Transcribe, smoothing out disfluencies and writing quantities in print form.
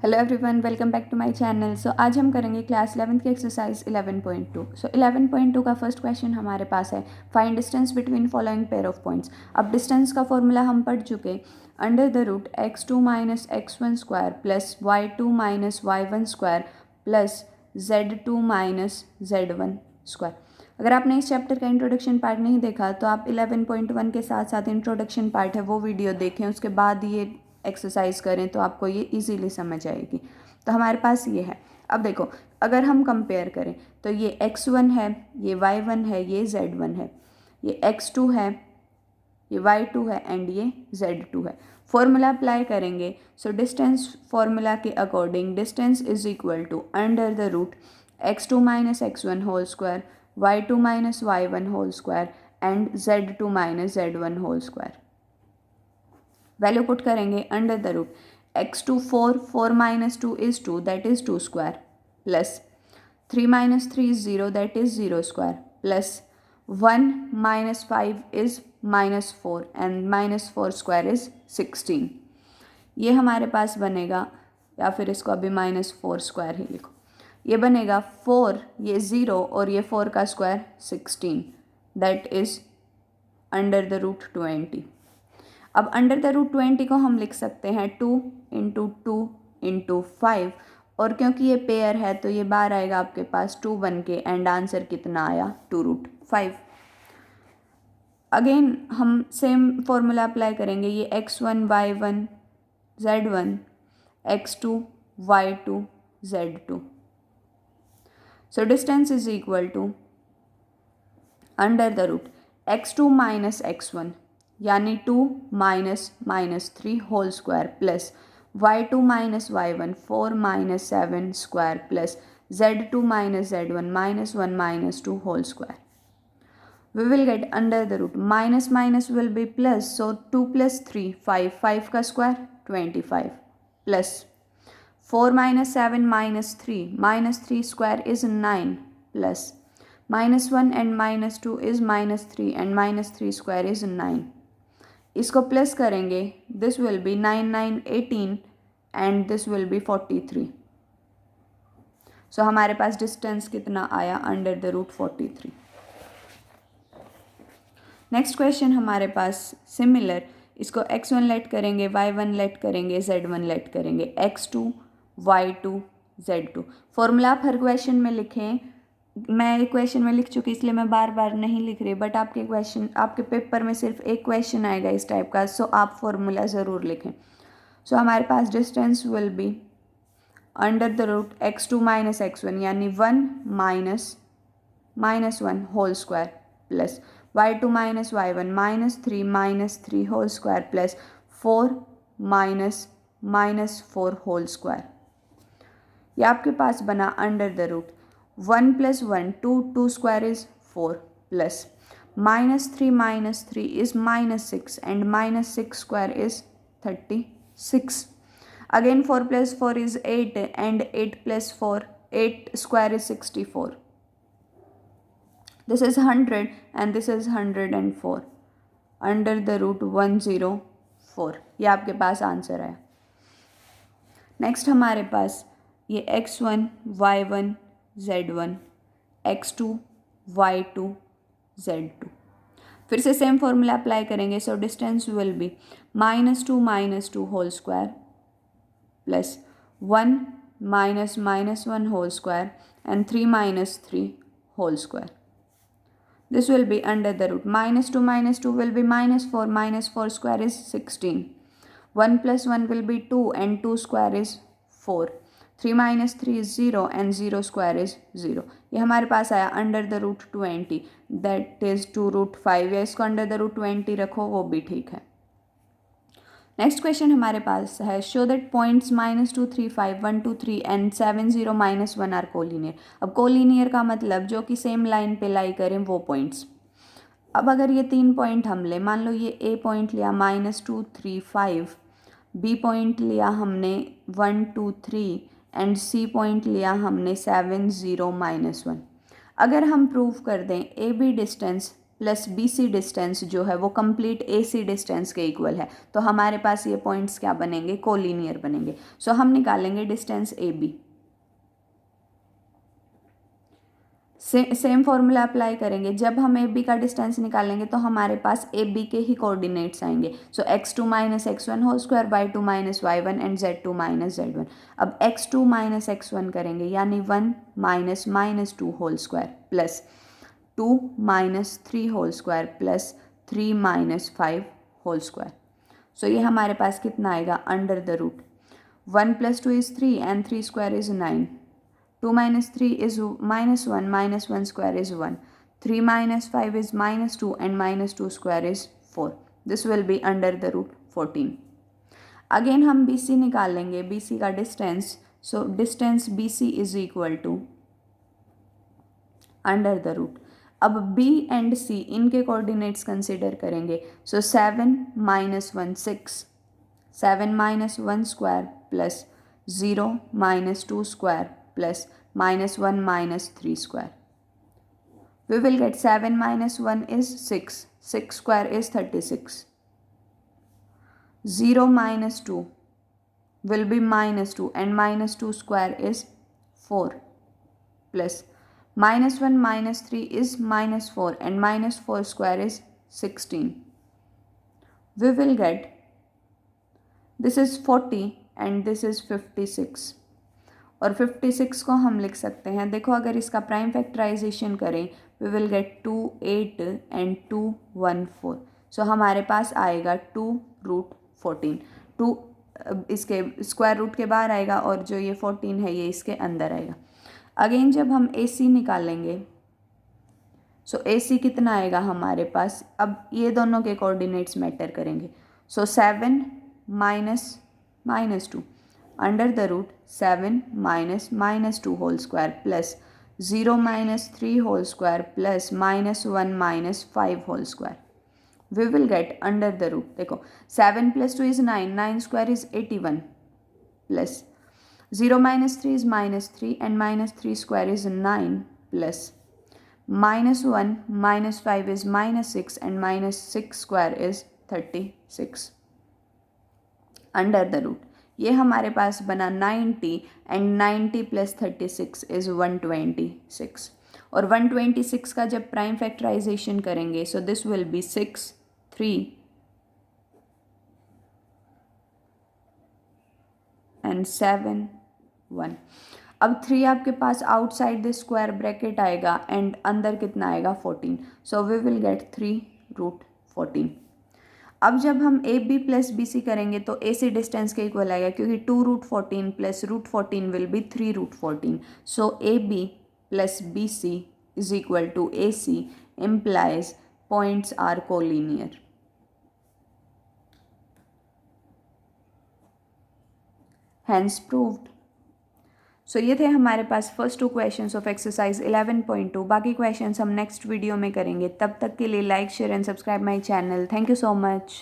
Hello everyone, welcome back to my channel. So आज हम करेंगे क्लास 11th की एक्सरसाइज 11.2। सो 11.2 का फर्स्ट क्वेश्चन हमारे पास है, find distance between following pair of points. अब डिस्टेंस का फॉर्मूला हम पढ़ चुके, under the root x2 minus x1 square plus y2 minus y1 square plus z2 minus z1 square. अगर आपने इस चैप्टर का इंट्रोडक्शन पार्ट नहीं देखा तो आप 11.1 के साथ साथ इंट्रोडक्शन पार्ट है वो वीडियो देखें, उसके बाद ये एक्सरसाइज करें तो आपको ये इजीली समझ आएगी। तो हमारे पास ये है। अब देखो, अगर हम कंपेयर करें तो ये x1 है, ये y1 है, ये z1 है, ये x2 है, ये y2 है एंड ये z2 है। फॉर्मूला अप्लाई करेंगे। सो डिस्टेंस फॉर्मूला के according distance is equal to under the root x2 minus x1 whole square, y2 minus y1 whole square and z2 minus z1 whole square. Value put करेंगे under the root x2 4, 4 minus 2 is 2 that is 2 square plus 3 minus 3 is 0 that is 0 square plus 1 minus 5 is minus 4 and minus 4 square is 16। ये हमारे पास बनेगा, या फिर इसको अभी minus 4 square ही लिखो। ये बनेगा 4, ये 0 और ये 4 का square 16 that is under the root 20। अब अंडर द रूट 20 को हम लिख सकते हैं 2 इंटू 2 इंटू 5, और क्योंकि ये पेयर है तो ये बार आएगा आपके पास 2 बन के एंड आंसर कितना आया 2 रूट 5। अगेन हम सेम फॉर्मूला अप्लाई करेंगे, ये x1 y1 z1 x2 y2 z2। So distance is equal to under the root x2 minus x1 यानी 2 minus minus 3 whole square plus y2 minus y1 4 minus 7 square plus z2 minus z1 minus 1 minus 2 whole square. We will get under the root minus minus will be plus, so 2 plus 3 5, 5 का square 25 plus 4 minus 7 minus 3 square is 9 plus minus 1 and minus 2 is minus 3 and minus 3 square is 9। इसको plus करेंगे, this will be 9 9 18 and this will be 43। So हमारे पास distance कितना आया under the root 43। Next question हमारे पास similar, इसको x1 late करेंगे, y1 लेट करेंगे, z1 लेट करेंगे, x2 y2 z2। फॉर्मूला आप हर क्वेश्चन में लिखें, मैं क्वेश्चन में लिख चुकी इसलिए मैं बार बार नहीं लिख रही, बट आपके क्वेश्चन आपके पेपर में सिर्फ एक क्वेश्चन आएगा इस टाइप का, सो आप फॉर्मूला ज़रूर लिखें। सो हमारे पास distance will be under the root x2 minus x1 यानी 1 minus minus 1 whole square plus y2 minus y1 minus 3 whole square plus 4 minus minus 4 whole square. ये आपके पास बना under the root 1 plus 1 2, 2 square is 4 plus minus 3 is minus 6 and minus 6 square is 36। Again 4 plus 4 is 8 and 8 plus 4 8 square is 64। This is 100 and this is 104 under the root 104। ये आपके पास answer है। Next हमारे पास ये x1 y1 z1 x2 y2 z2। फिर से same formula apply करेंगे। So distance will be minus two whole square plus 1 minus 1 whole square and 3 minus 3 whole square. This will be under the root minus 2 will be minus 4 square is 16। 1 plus 1 will be 2 and 2 square is 4। 3 minus 3 is 0 and 0 square is 0। ये हमारे पास आया under the root 20 that is 2 root 5, या इसको under the root 20 रखो वो भी ठीक है। नेक्स्ट क्वेश्चन हमारे पास है, show that points -2 3 5 1 2 3 and 7 0 -1 are collinear. अब कोलिनियर का मतलब जो कि सेम लाइन पे लाई करें वो पॉइंट्स। अब अगर ये 3 पॉइंट हम ले, मान लो ये ए पॉइंट लिया -2 3 5, बी पॉइंट लिया हमने 1 2 3 एंड सी पॉइंट लिया हमने 7 0 -1। अगर हम प्रूव कर दें A B distance plus BC distance जो है वो कंप्लीट AC डिस्टेंस के इक्वल है, तो हमारे पास ये पॉइंट्स क्या बनेंगे, कोलिनियर बनेंगे। सो हम निकालेंगे distance AB। Same formula apply करेंगे। जब हम AB का डिस्टेंस निकालेंगे तो हमारे पास AB के ही कोऑर्डिनेट्स आएंगे। So x2 minus x1 whole square, y2 minus y1 and z2 minus z1। अब x2 माइनस x1 करेंगे यानी 1 minus minus 2 whole square plus 2 minus 3 whole square plus 3 minus 5 whole square. So ये हमारे पास कितना आएगा, under the root 1 plus 2 is 3 and 3 square is 9, 2 minus 3 is minus 1 square is 1, 3 minus 5 is minus 2 and minus 2 square is 4. This will be under the root 14. Again हम BC निकाल लेंगे, BC का distance. So distance BC is equal to under the root. अब B and C इनके coordinates consider करेंगे। So 7 minus 1 6, 7 minus 1 square plus 0 minus 2 square plus minus 1 minus 3 square. We will get 7 minus 1 is 6. 6 square is 36. 0 minus 2 will be minus 2 and minus 2 square is 4 plus minus 1 minus 3 is minus 4 and minus 4 square is 16. We will get this is 40 and this is 56. और 56 को हम लिख सकते हैं, देखो अगर इसका prime factorisation करें वी विल गेट 2 8 एंड 2 1 4। सो हमारे पास आएगा 2 रूट 14। 2 इसके स्क्वायर रूट के बाहर आएगा और जो ये 14 है ये इसके अंदर आएगा। अगेन जब हम AC निकालेंगे सो AC कितना आएगा हमारे पास, अब ये दोनों के कोऑर्डिनेट्स मैटर करेंगे। So 7 minus minus 2 under the root 7 minus minus 2 whole square plus 0 minus 3 whole square plus minus 1 minus 5 whole square. We will get under the root, देखो 7 plus 2 is 9, 9 square is 81 plus 0 minus 3 is minus 3 and minus 3 square is 9 plus minus 1 minus 5 is minus 6 and minus 6 square is 36 under the root। ये हमारे पास बना 90 and 90 plus 36 is 126। और 126 का जब prime factorization करेंगे so this will be 6 3 and 7 1। अब 3 आपके पास आउटसाइड द स्क्वायर ब्रैकेट आएगा एंड अंदर कितना आएगा 14। So we will get 3 root 14। अब जब हम AB प्लस BC करेंगे तो AC डिस्टेंस के इक्वल आएगा क्योंकि 2 root 14 plus root 14 will be 3 root 14। So AB plus BC is equal to AC implies points are collinear। Hence proved। So ये थे हमारे पास फर्स्ट 2 क्वेश्चंस ऑफ एक्सरसाइज 11.2। बाकी क्वेश्चंस हम नेक्स्ट वीडियो में करेंगे। तब तक के लिए like share and subscribe my channel. Thank you so much.